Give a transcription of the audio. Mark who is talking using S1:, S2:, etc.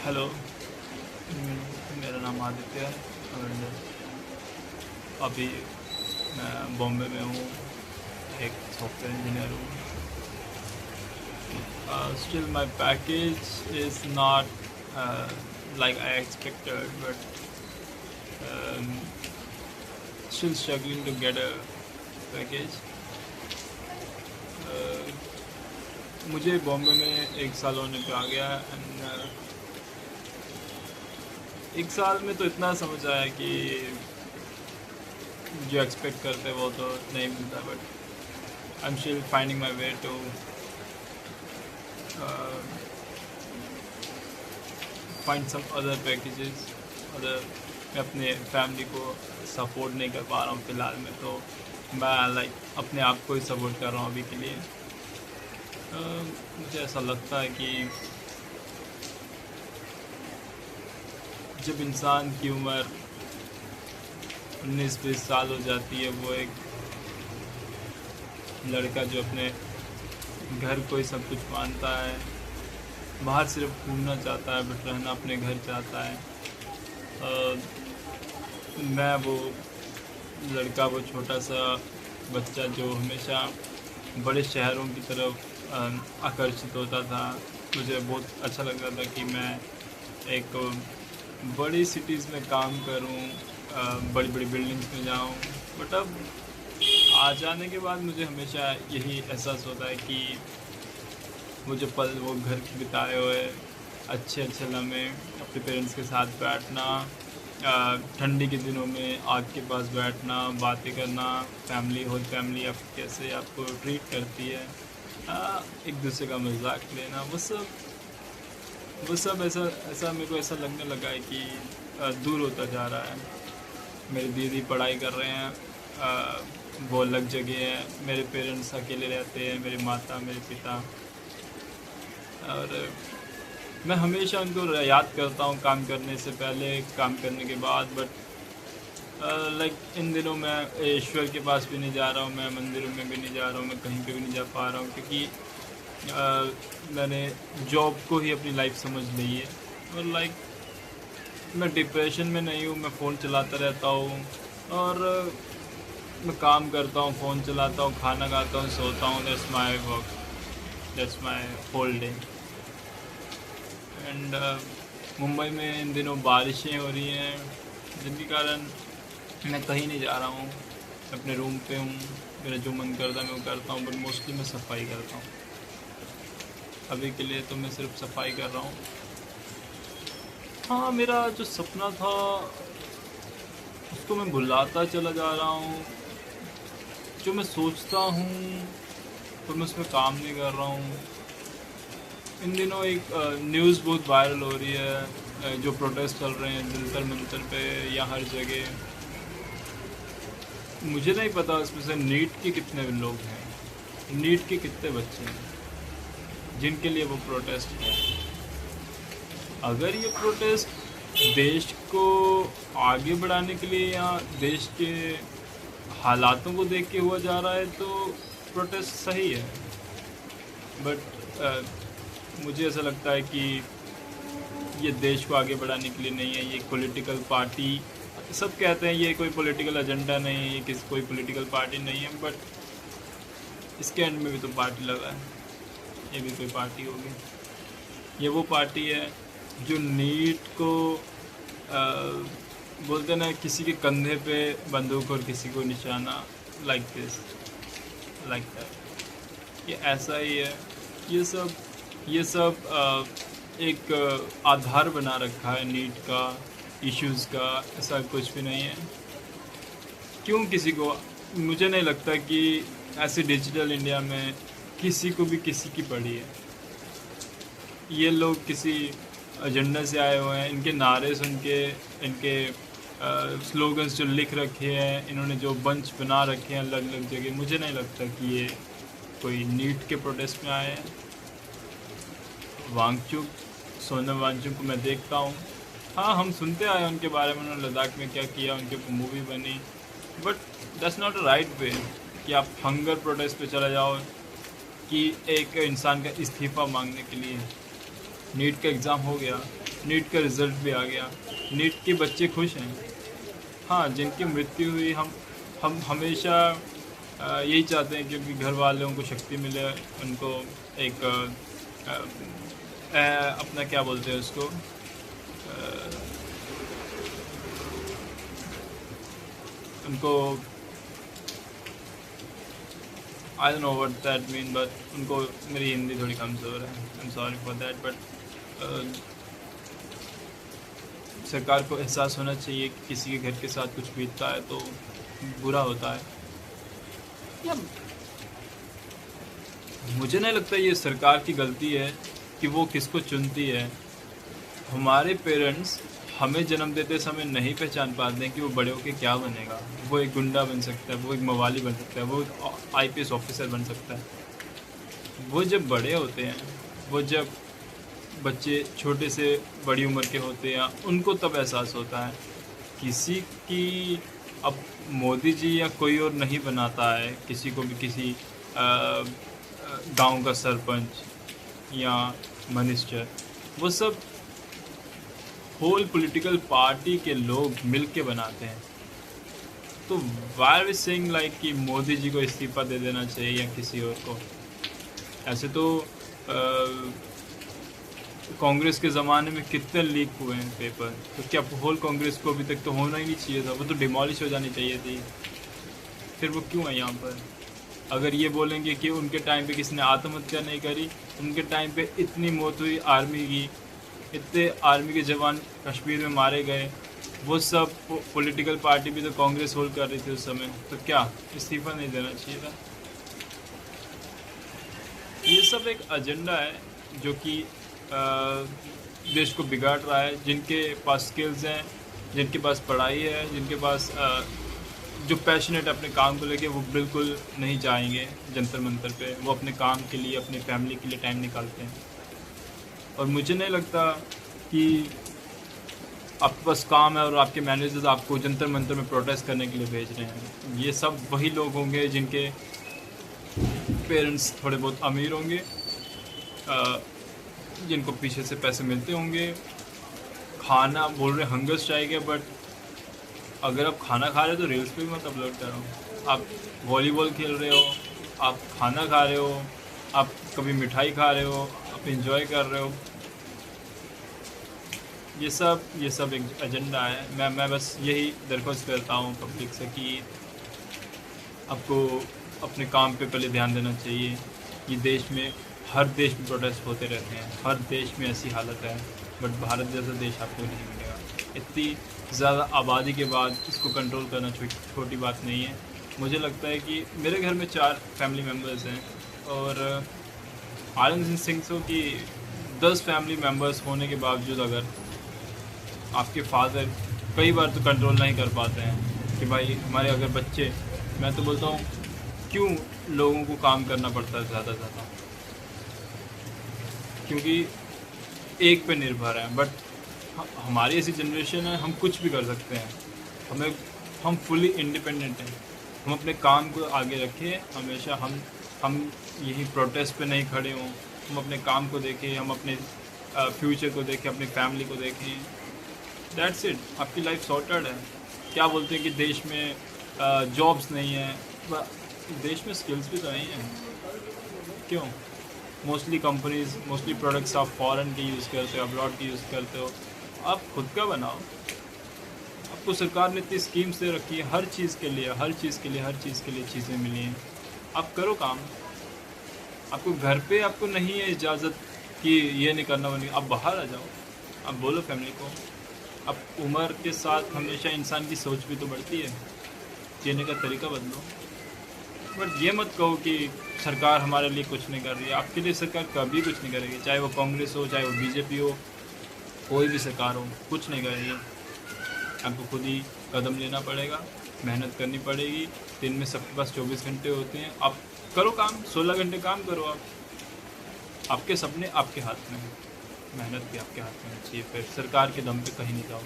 S1: Hello. मेरा नाम आदित्य है और अभी मैं बॉम्बे में हूँ, एक सॉफ्टवेयर इंजीनियर हूँ। Still my package is not like I expected, but still struggling to get a package. मुझे बॉम्बे में 1 साल होने पे आ गया एंड 1 साल में तो इतना समझ आया कि जो एक्सपेक्ट करते वो तो नहीं मिलता, but I am still finding my way to find some other packages. Other मैं अपने फैमिली को सपोर्ट नहीं कर पा रहा हूँ फ़िलहाल में, तो मैं अपने आप को ही सपोर्ट कर रहा हूँ अभी के लिए। मुझे ऐसा लगता है कि जब इंसान की उम्र 19-20 साल हो जाती है, वो एक लड़का जो अपने घर को ही सब कुछ मानता है, बाहर सिर्फ घूमना चाहता है बट रहना अपने घर चाहता है। मैं वो लड़का, वो छोटा सा बच्चा जो हमेशा बड़े शहरों की तरफ आकर्षित होता था। मुझे बहुत अच्छा लगता था कि मैं एक बड़ी सिटीज़ में काम करूं, बड़ी बड़ी बिल्डिंग्स में जाऊं, बट अब आ जाने के बाद मुझे हमेशा यही एहसास होता है कि वो जो पल वो घर के बिताए हुए अच्छे अच्छे लम्हे, अपने पेरेंट्स के साथ बैठना, ठंडी के दिनों में आग के पास बैठना, बातें करना, होल फैमिली आप कैसे आपको ट्रीट करती है, एक दूसरे का मजाक लेना, वो सब ऐसा मेरे को ऐसा लगने लगा है कि दूर होता जा रहा है। मेरी दीदी पढ़ाई कर रहे हैं, वो अलग जगह है, मेरे पेरेंट्स अकेले रहते हैं, मेरी माता मेरे पिता, और मैं हमेशा उनको याद करता हूँ काम करने से पहले, काम करने के बाद, बट इन दिनों मैं ईश्वर के पास भी नहीं जा रहा हूँ, मैं मंदिरों में भी नहीं जा रहा हूँ, मैं कहीं पे भी नहीं जा पा रहा हूँ, क्योंकि मैंने जॉब को ही अपनी लाइफ समझ ली है। और मैं डिप्रेशन में नहीं हूँ, मैं फ़ोन चलाता रहता हूँ और मैं काम करता हूँ, फ़ोन चलाता हूँ, खाना खाता हूँ, सोता हूँ। That's my work, that's my whole day. And Mumbai में इन दिनों बारिशें हो रही हैं, जिनके कारण मैं कहीं नहीं जा रहा हूँ, अपने रूम पे हूँ। मेरा जो मन करता है मैं वो करता हूँ, बट मोस्टली मैं सफाई करता हूँ। अभी के लिए तो मैं सिर्फ सफाई कर रहा हूँ। हाँ, मेरा जो सपना था उसको मैं भुलाता चला जा रहा हूँ। जो मैं सोचता हूँ तो मैं उसमें काम नहीं कर रहा हूँ। इन दिनों एक न्यूज़ बहुत वायरल हो रही है, जो प्रोटेस्ट चल रहे हैं जंतर मंतर पे या हर जगह। मुझे नहीं पता उसमें से नीट के कितने लोग हैं, नीट के कितने बच्चे हैं जिनके लिए वो प्रोटेस्ट है। अगर ये प्रोटेस्ट देश को आगे बढ़ाने के लिए या देश के हालातों को देख के हुआ जा रहा है तो प्रोटेस्ट सही है, बट मुझे ऐसा लगता है कि ये देश को आगे बढ़ाने के लिए नहीं है। ये पॉलिटिकल पार्टी, सब कहते हैं ये कोई पॉलिटिकल एजेंडा नहीं है, ये कोई पॉलिटिकल पार्टी नहीं है, बट इसके एंड में भी तो पार्टी लगा है, ये भी कोई पार्टी होगी। ये वो पार्टी है जो नीट को बोलते ना, किसी के कंधे पे बंदूक और किसी को निशाना, लाइक दिस, लाइक दैट। ये ऐसा ही है। ये सब एक आधार बना रखा है नीट का, इश्यूज़ का। ऐसा कुछ भी नहीं है। क्यों किसी को, मुझे नहीं लगता कि ऐसे डिजिटल इंडिया में किसी को भी किसी की पड़ी है। ये लोग किसी एजेंडा से आए हुए हैं। इनके नारे सुन के, इनके स्लोगन्स जो लिख रखे हैं, इन्होंने जो बंच बना रखे हैं अलग अलग जगह, मुझे नहीं लगता कि ये कोई नीट के प्रोटेस्ट में आए हैं। वांगचुक, सोनम वांगचुक को मैं देखता हूँ, हाँ हम सुनते आए उनके बारे में, उन्होंने लद्दाख में क्या किया, उनके ऊपर मूवी बनी, but that's not a right way कि आप हंगर प्रोटेस्ट पे चले जाओ कि एक इंसान का इस्तीफ़ा मांगने के लिए। नीट का एग्ज़ाम हो गया, नीट का रिज़ल्ट भी आ गया, नीट के बच्चे खुश हैं। हाँ, जिनकी मृत्यु हुई, हम हमेशा यही चाहते हैं क्योंकि घर वालों को शक्ति मिले, उनको एक अपना क्या बोलते हैं उसको, उनको I don't know what that mean, but उनको, मेरी हिंदी थोड़ी कमज़ोर है, I am sorry for that, but सरकार को एहसास होना चाहिए कि किसी के घर के साथ कुछ बीतता है तो बुरा होता है। या मुझे नहीं लगता ये सरकार की गलती है कि वो किसको चुनती है। हमारे पेरेंट्स हमें जन्म देते समय नहीं पहचान पाते हैं कि वो बड़े होकर क्या बनेगा। वो एक गुंडा बन सकता है, वो एक मवाली बन सकता है, वो आईपीएस ऑफिसर बन सकता है। वो जब बड़े होते हैं, वो जब बच्चे छोटे से बड़ी उम्र के होते हैं, उनको तब एहसास होता है। किसी की अब मोदी जी या कोई और नहीं बनाता है किसी को भी, किसी गांव का सरपंच या मिनिस्टर, वो सब होल पॉलिटिकल पार्टी के लोग मिल के बनाते हैं। तो वाई वी सेइंग लाइक कि मोदी जी को इस्तीफ़ा दे देना चाहिए या किसी और को। ऐसे तो कांग्रेस के ज़माने में कितने लीक हुए हैं पेपर, तो क्या होल कांग्रेस को अभी तक तो होना ही नहीं चाहिए था, वो तो डिमोलिश हो जानी चाहिए थी। फिर वो क्यों है यहाँ पर? अगर ये बोलेंगे कि उनके टाइम पे किसी ने आत्महत्या नहीं करी, उनके टाइम पे इतनी मौत हुई आर्मी की, इतने आर्मी के जवान कश्मीर में मारे गए, वो सब पॉलिटिकल पार्टी भी तो कांग्रेस होल्ड कर रही थी उस समय, तो क्या इस्तीफ़ा नहीं देना चाहिए था? ये सब एक एजेंडा है जो कि देश को बिगाड़ रहा है। जिनके पास स्किल्स हैं, जिनके पास पढ़ाई है, जिनके पास जो पैशनेट अपने काम को लेके, वो बिल्कुल नहीं जाएंगे जंतर मंतर पे। वो अपने काम के लिए, अपनी फैमिली के लिए टाइम निकालते हैं। और मुझे नहीं लगता कि आपके पास काम है और आपके मैनेजर्स आपको जंतर मंतर में प्रोटेस्ट करने के लिए भेज रहे हैं। ये सब वही लोग होंगे जिनके पेरेंट्स थोड़े बहुत अमीर होंगे, जिनको पीछे से पैसे मिलते होंगे। खाना बोल रहे हंगर स्ट्राइक है, बट अगर आप खाना खा रहे हो तो रील्स पे भी मत अपलोड करो। आप वॉलीबॉल खेल रहे हो, आप खाना खा रहे हो, आप कभी मिठाई खा रहे हो, आप इंजॉय कर रहे हो। ये सब एक एजेंडा है। मैं बस यही दरख्वास्त करता हूँ पब्लिक से कि आपको अपने काम पे पहले ध्यान देना चाहिए। ये देश में, हर देश में प्रोटेस्ट होते रहते हैं, हर देश में ऐसी हालत है, बट भारत जैसा देश आपको नहीं मिलेगा। इतनी ज़्यादा आबादी के बाद इसको कंट्रोल करना छोटी बात नहीं है। मुझे लगता है कि मेरे घर में 4 फैमिली मेम्बर्स हैं और आनंद सिंह की 10 फैमिली मेम्बर्स होने के बावजूद अगर आपके फादर कई बार तो कंट्रोल नहीं कर पाते हैं कि भाई हमारे अगर बच्चे, मैं तो बोलता हूँ क्यों लोगों को काम करना पड़ता है ज़्यादा ज़्यादा, क्योंकि एक पे निर्भर है। बट हमारी ऐसी जनरेशन है, हम कुछ भी कर सकते हैं, हम फुली इंडिपेंडेंट हैं। हम अपने काम को आगे रखें हमेशा। हम यही प्रोटेस्ट पे नहीं खड़े हों, हम अपने काम को देखें, हम अपने फ्यूचर को देखें, अपनी फैमिली को देखें। दैट्स इट, आपकी लाइफ सॉर्टेड है। क्या बोलते हैं कि देश में जॉब्स नहीं है, देश में स्किल्स भी तो नहीं है। क्यों? मोस्टली कंपनीज, मोस्टली प्रोडक्ट्स आप फॉरेन के यूज़ करते हो, अब्रॉड के यूज़ करते हो। आप खुद का बनाओ। आपको सरकार ने इतनी स्कीम्स दे रखी है, हर चीज़ के लिए चीज़ें मिली हैं। आप करो काम। आपको घर पे आपको नहीं है इजाज़त कि ये नहीं करना बनेगा, आप बाहर आ जाओ। आप बोलो फैमिली को। अब उम्र के साथ हमेशा इंसान की सोच भी तो बढ़ती है, जीने का तरीका बदलो। बट ये मत कहो कि सरकार हमारे लिए कुछ नहीं कर रही है। आपके लिए सरकार कभी कुछ नहीं करेगी, चाहे वो कांग्रेस हो, चाहे वो बीजेपी हो, कोई भी सरकार हो, कुछ नहीं करेगी। आपको खुद ही कदम लेना पड़ेगा, मेहनत करनी पड़ेगी। दिन में सबके पास 24 घंटे होते हैं, आप करो काम, 16 घंटे काम करो। आप आपके सपने आपके हाथ में हैं, मेहनत भी आपके हाथ में चाहिए। फिर सरकार के दम पे कहीं नहीं जाओ।